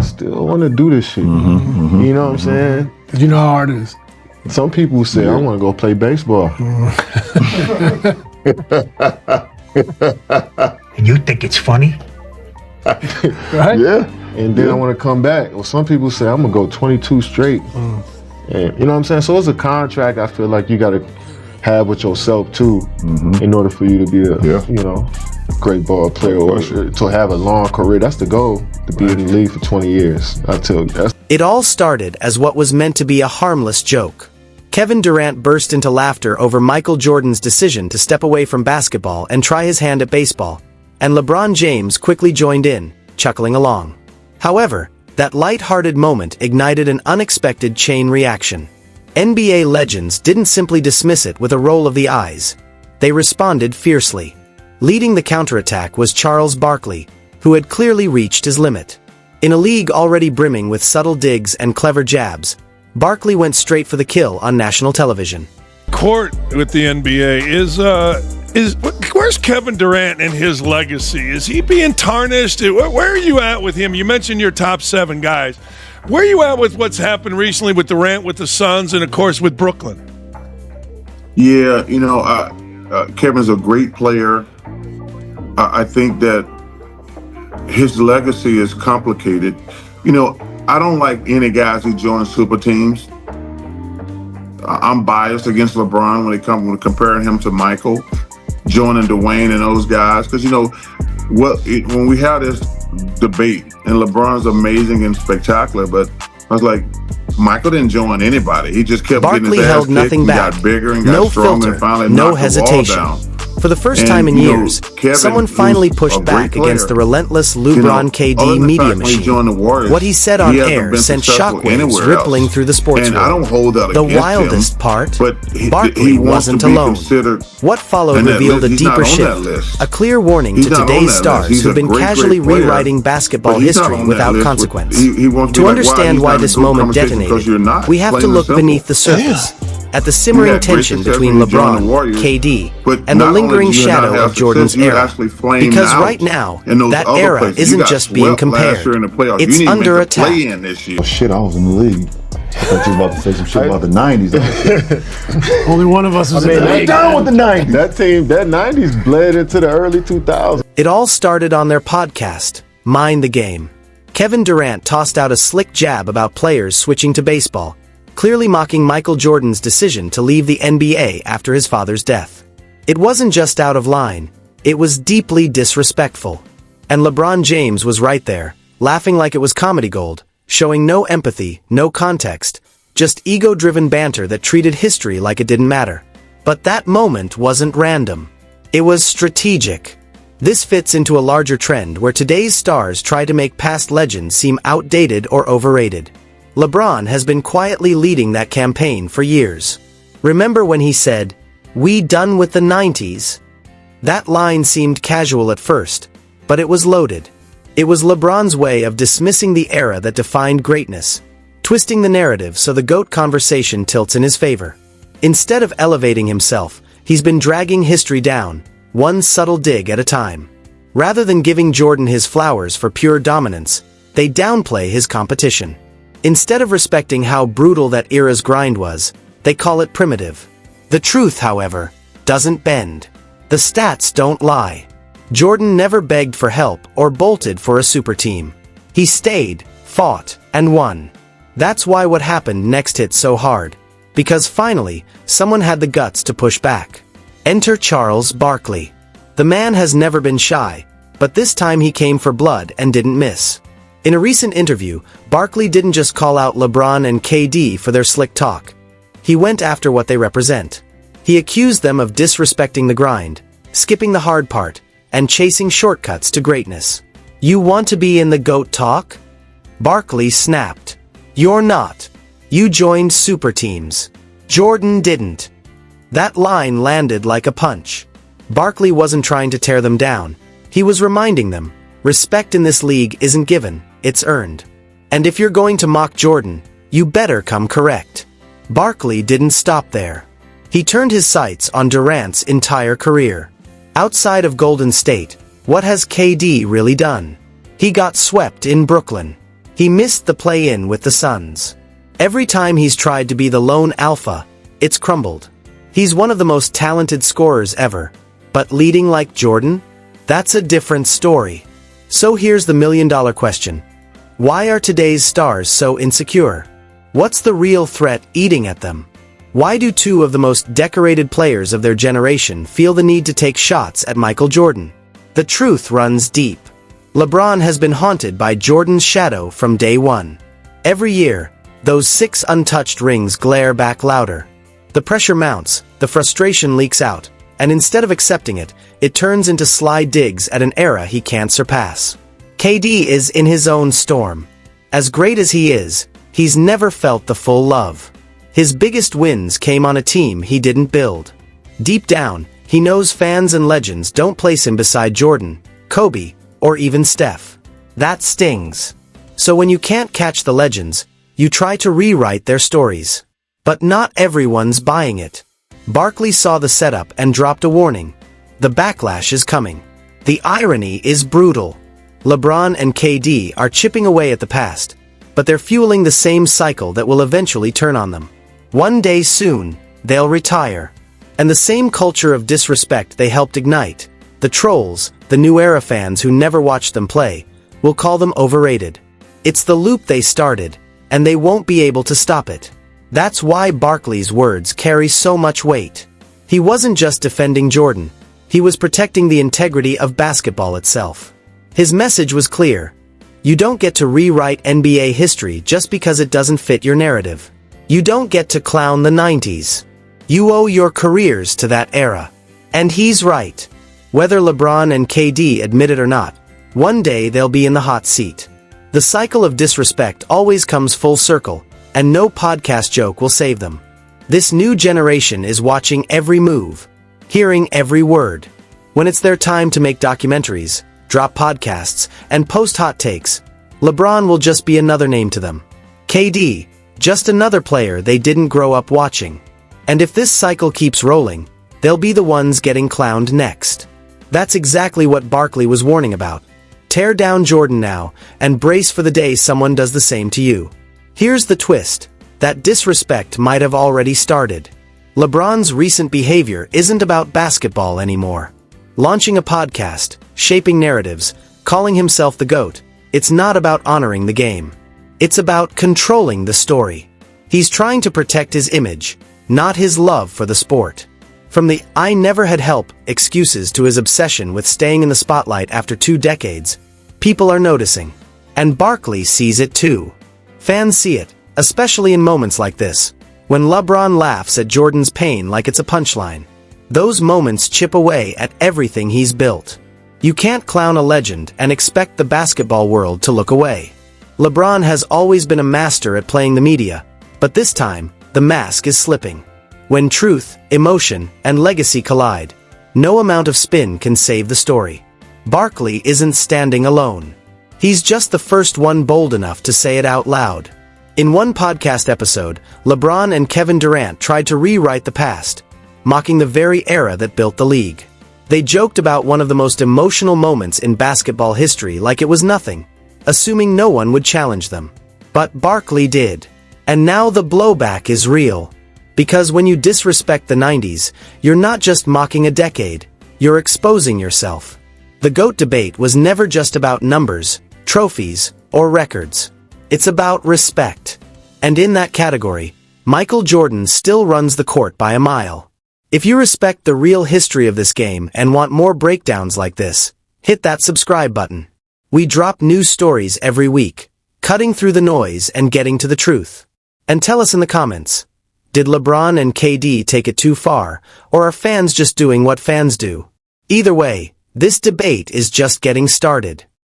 still want to do this shit. You know what I'm saying? You know how hard it is. Some people say, I want to go play baseball. And you think it's funny? Right? Yeah. And then I want to come back. Well, some people say, I'm going to go 22 straight. And, you know what I'm saying? So it's a contract I feel like you got to have with yourself, too, in order for you to be a, you know, great ball player or to have a long career. That's the goal, to be in the league for 20 years. I tell you. It all started as what was meant to be a harmless joke. Kevin Durant burst into laughter over Michael Jordan's decision to step away from basketball and try his hand at baseball, and LeBron James quickly joined in, chuckling along. However, that light-hearted moment ignited an unexpected chain reaction. NBA legends didn't simply dismiss it with a roll of the eyes. They responded fiercely. Leading the counterattack was Charles Barkley, who had clearly reached his limit. In a league already brimming with subtle digs and clever jabs, Barkley went straight for the kill on national television. Court with the NBA where's Kevin Durant and his legacy? Is he being tarnished? Where are you at with him? You mentioned your top 7 guys. Where are you at with what's happened recently with Durant, with the Suns, and of course with Brooklyn? Yeah, you know, Kevin's a great player. I think that his legacy is complicated. You know, I don't like any guys who join super teams. I'm biased against LeBron when comparing him to Michael, joining Dwayne and those guys. Because, you know, when we had this debate, and LeBron's amazing and spectacular, but I was like, Michael didn't join anybody. He just kept getting his ass held kicked nothing and back. got bigger and got stronger and finally no knocked hesitation. the ball down. For the first time in years, someone finally pushed back against the relentless LeBron KD media machine. What he said on air sent shockwaves rippling through the sports world. I don't hold that the against wildest him, part, but Barkley wasn't alone. What followed revealed a deeper shift, a clear warning to today's stars who've been casually rewriting basketball history without consequence. To understand why this moment detonated, we have to look beneath the surface. At the simmering tension between LeBron, KD, and the lingering shadow of Jordan's era. Because right now, that era isn't just being compared. It's under attack. Oh, shit, I was in the league. I thought you were about to say some shit about the 90s. Only one of us was in the league. Down with the 90s. That team, that 90s bled into the early 2000s. It all started on their podcast, Mind the Game. Kevin Durant tossed out a slick jab about players switching to baseball, clearly mocking Michael Jordan's decision to leave the NBA after his father's death. It wasn't just out of line, it was deeply disrespectful. And LeBron James was right there, laughing like it was comedy gold, showing no empathy, no context, just ego-driven banter that treated history like it didn't matter. But that moment wasn't random. It was strategic. This fits into a larger trend where today's stars try to make past legends seem outdated or overrated. LeBron has been quietly leading that campaign for years. Remember when he said, "We done with the 90s?" That line seemed casual at first, but it was loaded. It was LeBron's way of dismissing the era that defined greatness, twisting the narrative so the GOAT conversation tilts in his favor. Instead of elevating himself, he's been dragging history down, one subtle dig at a time. Rather than giving Jordan his flowers for pure dominance, they downplay his competition. Instead of respecting how brutal that era's grind was, they call it primitive. The truth, however, doesn't bend. The stats don't lie. Jordan never begged for help or bolted for a super team. He stayed, fought, and won. That's why what happened next hit so hard. Because finally, someone had the guts to push back. Enter Charles Barkley. The man has never been shy, but this time he came for blood and didn't miss. In a recent interview, Barkley didn't just call out LeBron and KD for their slick talk. He went after what they represent. He accused them of disrespecting the grind, skipping the hard part, and chasing shortcuts to greatness. You want to be in the GOAT talk? Barkley snapped. You're not. You joined super teams. Jordan didn't. That line landed like a punch. Barkley wasn't trying to tear them down. He was reminding them, respect in this league isn't given, it's earned. And if you're going to mock Jordan, you better come correct. Barkley didn't stop there. He turned his sights on Durant's entire career. Outside of Golden State, what has KD really done? He got swept in Brooklyn. He missed the play-in with the Suns. Every time he's tried to be the lone alpha, it's crumbled. He's one of the most talented scorers ever, but leading like Jordan? That's a different story. So here's the million-dollar question. Why are today's stars so insecure? What's the real threat eating at them? Why do two of the most decorated players of their generation feel the need to take shots at Michael Jordan? The truth runs deep. LeBron has been haunted by Jordan's shadow from day one. Every year, those 6 untouched rings glare back louder. The pressure mounts, the frustration leaks out, and instead of accepting it, it turns into sly digs at an era he can't surpass. KD is in his own storm. As great as he is, he's never felt the full love. His biggest wins came on a team he didn't build. Deep down, he knows fans and legends don't place him beside Jordan, Kobe, or even Steph. That stings. So when you can't catch the legends, you try to rewrite their stories. But not everyone's buying it. Barkley saw the setup and dropped a warning. The backlash is coming. The irony is brutal. LeBron and KD are chipping away at the past, but they're fueling the same cycle that will eventually turn on them. One day soon, they'll retire. And the same culture of disrespect they helped ignite, the trolls, the new era fans who never watched them play, will call them overrated. It's the loop they started, and they won't be able to stop it. That's why Barkley's words carry so much weight. He wasn't just defending Jordan, he was protecting the integrity of basketball itself. His message was clear. You don't get to rewrite NBA history just because it doesn't fit your narrative. You don't get to clown the 90s. You owe your careers to that era. And he's right. Whether LeBron and KD admit it or not, one day they'll be in the hot seat. The cycle of disrespect always comes full circle, and no podcast joke will save them. This new generation is watching every move, hearing every word. When it's their time to make documentaries, drop podcasts, and post hot takes, LeBron will just be another name to them. KD, just another player they didn't grow up watching. And if this cycle keeps rolling, they'll be the ones getting clowned next. That's exactly what Barkley was warning about. Tear down Jordan now, and brace for the day someone does the same to you. Here's the twist. That disrespect might have already started. LeBron's recent behavior isn't about basketball anymore. Launching a podcast, shaping narratives, calling himself the GOAT, it's not about honoring the game. It's about controlling the story. He's trying to protect his image, not his love for the sport. From the "I never had help" excuses to his obsession with staying in the spotlight after 2 decades, people are noticing. And Barkley sees it too. Fans see it, especially in moments like this, when LeBron laughs at Jordan's pain like it's a punchline. Those moments chip away at everything he's built. You can't clown a legend and expect the basketball world to look away. LeBron has always been a master at playing the media, but this time, the mask is slipping. When truth, emotion, and legacy collide, no amount of spin can save the story. Barkley isn't standing alone. He's just the first one bold enough to say it out loud. In one podcast episode, LeBron and Kevin Durant tried to rewrite the past, mocking the very era that built the league. They joked about one of the most emotional moments in basketball history like it was nothing, assuming no one would challenge them. But Barkley did. And now the blowback is real. Because when you disrespect the 90s, you're not just mocking a decade, you're exposing yourself. The GOAT debate was never just about numbers, trophies, or records. It's about respect. And in that category, Michael Jordan still runs the court by a mile. If you respect the real history of this game and want more breakdowns like this, hit that subscribe button. We drop new stories every week, cutting through the noise and getting to the truth. And tell us in the comments, did LeBron and KD take it too far, or are fans just doing what fans do? Either way, this debate is just getting started.